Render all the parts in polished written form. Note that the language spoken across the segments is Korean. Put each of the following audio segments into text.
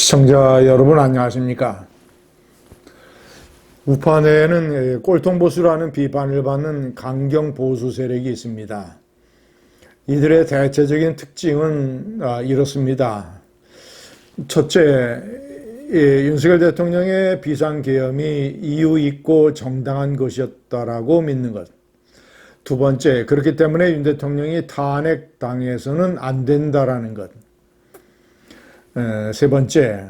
시청자 여러분 안녕하십니까? 우파 내에는 꼴통보수라는 비판을 받는 강경보수 세력이 있습니다. 이들의 대체적인 특징은 이렇습니다. 첫째, 윤석열 대통령의 비상계엄이 이유 있고 정당한 것이었다라고 믿는 것. 두 번째, 그렇기 때문에 윤 대통령이 탄핵당해서는 안 된다라는 것. 세 번째,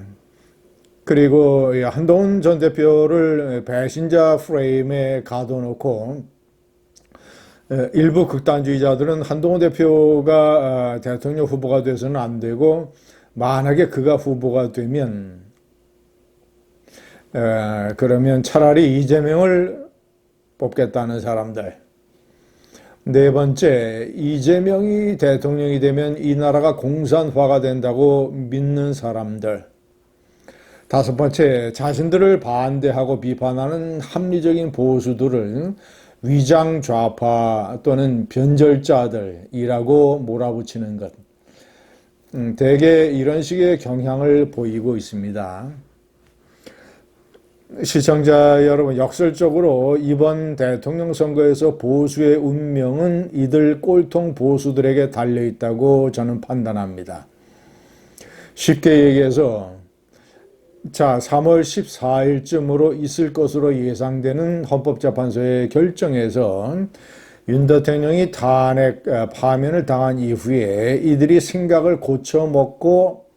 그리고 한동훈 전 대표를 배신자 프레임에 가둬놓고 일부 극단주의자들은 한동훈 대표가 대통령 후보가 돼서는 안 되고 만약에 그가 후보가 되면 그러면 차라리 이재명을 뽑겠다는 사람들. 네 번째, 이재명이 대통령이 되면 이 나라가 공산화가 된다고 믿는 사람들. 다섯 번째, 자신들을 반대하고 비판하는 합리적인 보수들을 위장 좌파 또는 변절자들이라고 몰아붙이는 것. 대개 이런 식의 경향을 보이고 있습니다. 시청자 여러분, 역설적으로 이번 대통령 선거에서 보수의 운명은 이들 꼴통 보수들에게 달려있다고 저는 판단합니다. 쉽게 얘기해서 3월 14일쯤으로 있을 것으로 예상되는 헌법재판소의 결정에서 윤 대통령이 탄핵 파면을 당한 이후에 이들이 생각을 고쳐먹고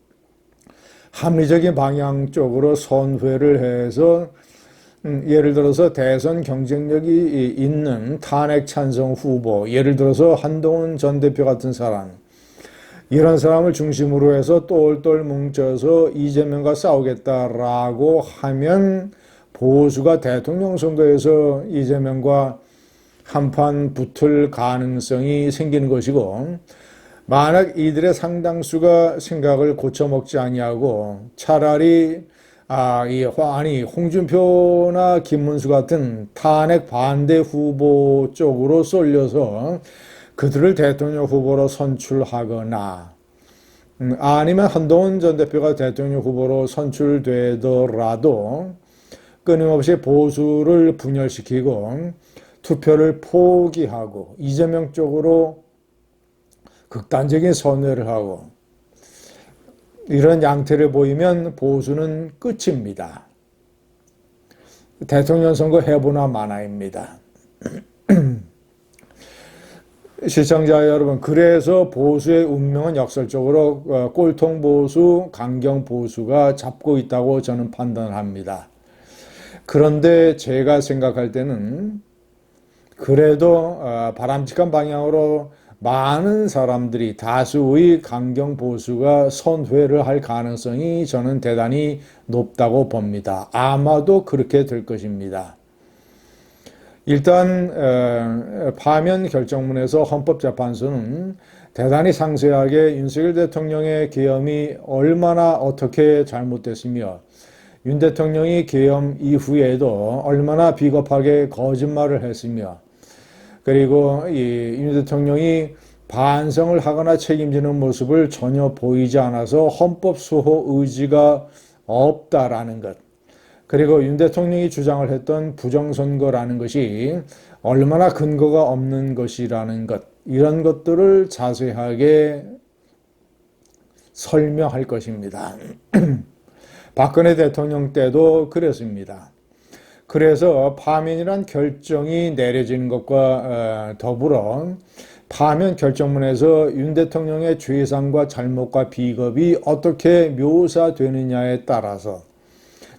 합리적인 방향 쪽으로 선회를 해서 예를 들어서 대선 경쟁력이 있는 탄핵 찬성 후보, 예를 들어서 한동훈 전 대표 같은 사람, 이런 사람을 중심으로 해서 똘똘 뭉쳐서 이재명과 싸우겠다라고 하면 보수가 대통령 선거에서 이재명과 한판 붙을 가능성이 생기는 것이고, 만약 이들의 상당수가 생각을 고쳐먹지 아니하고 차라리 홍준표나 김문수 같은 탄핵 반대 후보 쪽으로 쏠려서 그들을 대통령 후보로 선출하거나 아니면 한동훈 전 대표가 대통령 후보로 선출되더라도 끊임없이 보수를 분열시키고 투표를 포기하고 이재명 쪽으로 극단적인 선회를 하고 이런 양태를 보이면 보수는 끝입니다. 대통령 선거 해보나 마나입니다. 시청자 여러분, 그래서 보수의 운명은 역설적으로 꼴통보수, 강경보수가 잡고 있다고 저는 판단합니다. 그런데 제가 생각할 때는 그래도 바람직한 방향으로 많은 사람들이 다수의 강경보수가 선회를 할 가능성이 저는 대단히 높다고 봅니다. 아마도 그렇게 될 것입니다. 일단 파면 결정문에서 헌법재판소는 대단히 상세하게 윤석열 대통령의 계엄이 얼마나 어떻게 잘못됐으며 윤 대통령이 계엄 이후에도 얼마나 비겁하게 거짓말을 했으며 그리고 윤 대통령이 반성을 하거나 책임지는 모습을 전혀 보이지 않아서 헌법 수호 의지가 없다라는 것. 그리고 윤 대통령이 주장을 했던 부정선거라는 것이 얼마나 근거가 없는 것이라는 것. 이런 것들을 자세하게 설명할 것입니다. 박근혜 대통령 때도 그랬습니다. 그래서 파면이란 결정이 내려지는 것과 더불어 파면 결정문에서 윤 대통령의 죄상과 잘못과 비겁이 어떻게 묘사되느냐에 따라서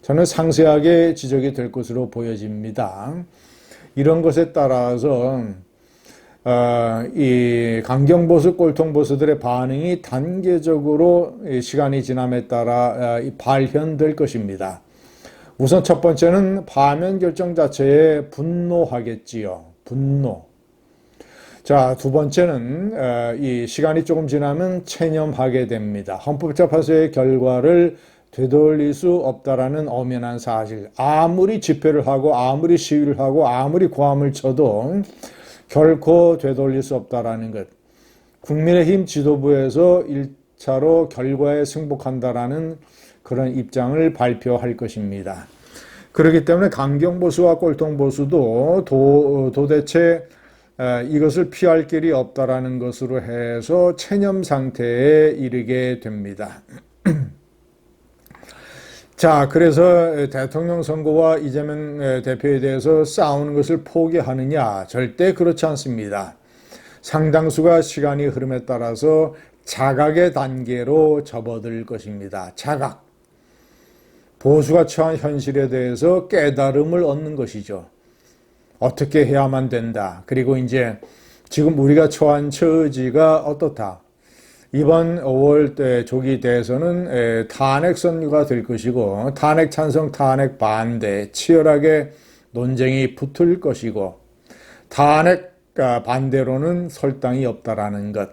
저는 상세하게 지적이 될 것으로 보여집니다. 이런 것에 따라서 이 강경보수, 꼴통보수들의 반응이 단계적으로 시간이 지남에 따라 발현될 것입니다. 우선 첫 번째는 파면 결정 자체에 분노하겠지요. 분노. 자, 두 번째는 이 시간이 조금 지나면 체념하게 됩니다. 헌법재판소의 결과를 되돌릴 수 없다라는 엄연한 사실. 아무리 집회를 하고 아무리 시위를 하고 아무리 고함을 쳐도 결코 되돌릴 수 없다라는 것. 국민의힘 지도부에서 1차로 결과에 승복한다라는 그런 입장을 발표할 것입니다. 그렇기 때문에 강경보수와 꼴통보수도 도대체 이것을 피할 길이 없다라는 것으로 해서 체념 상태에 이르게 됩니다. 자, 그래서 대통령 선거와 이재명 대표에 대해서 싸우는 것을 포기하느냐? 절대 그렇지 않습니다. 상당수가 시간이 흐름에 따라서 자각의 단계로 접어들 것입니다. 자각. 보수가 처한 현실에 대해서 깨달음을 얻는 것이죠. 어떻게 해야만 된다. 그리고 이제 지금 우리가 처한 처지가 어떻다. 이번 5월 조기 대선은 탄핵 선거가 될 것이고 탄핵 찬성, 탄핵 반대 치열하게 논쟁이 붙을 것이고 탄핵 반대로는 설당이 없다라는 것.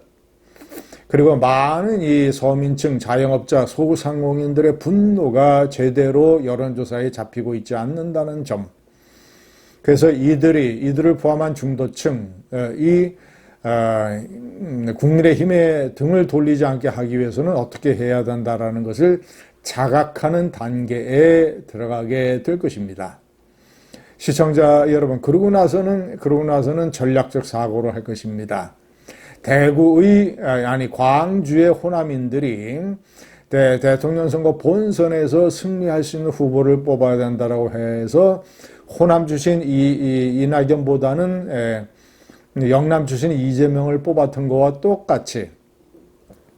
그리고 많은 이 서민층, 자영업자, 소상공인들의 분노가 제대로 여론조사에 잡히고 있지 않는다는 점. 그래서 이들을 포함한 중도층, 국민의힘에 등을 돌리지 않게 하기 위해서는 어떻게 해야 된다라는 것을 자각하는 단계에 들어가게 될 것입니다. 시청자 여러분, 그러고 나서는 전략적 사고를 할 것입니다. 광주의 호남인들이 대통령 선거 본선에서 승리할 수 있는 후보를 뽑아야 된다라고 해서 호남 출신 이낙연보다는 영남 출신 이재명을 뽑았던 것과 똑같이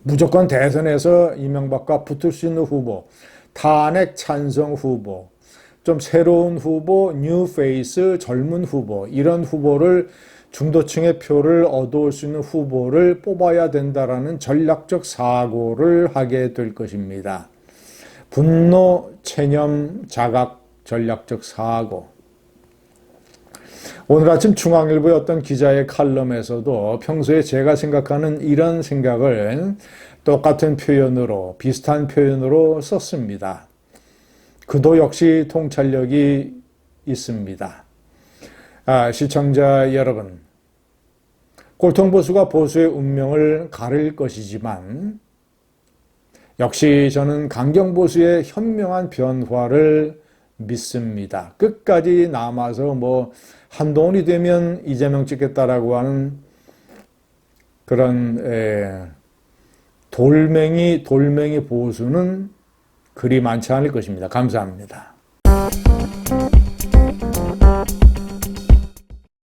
무조건 대선에서 이명박과 붙을 수 있는 후보, 탄핵 찬성 후보, 좀 새로운 후보, 뉴 페이스, 젊은 후보, 이런 후보를 중도층의 표를 얻어올 수 있는 후보를 뽑아야 된다라는 전략적 사고를 하게 될 것입니다. 분노, 체념, 자각, 전략적 사고. 오늘 아침 중앙일보의 어떤 기자의 칼럼에서도 평소에 제가 생각하는 이런 생각을 똑같은 표현으로, 비슷한 표현으로 썼습니다. 그도 역시 통찰력이 있습니다. 시청자 여러분, 꼴통보수가 보수의 운명을 가를 것이지만 역시 저는 강경보수의 현명한 변화를 믿습니다. 끝까지 남아서 한동훈이 되면 이재명 찍겠다라고 하는 그런 돌멩이 보수는 그리 많지 않을 것입니다. 감사합니다.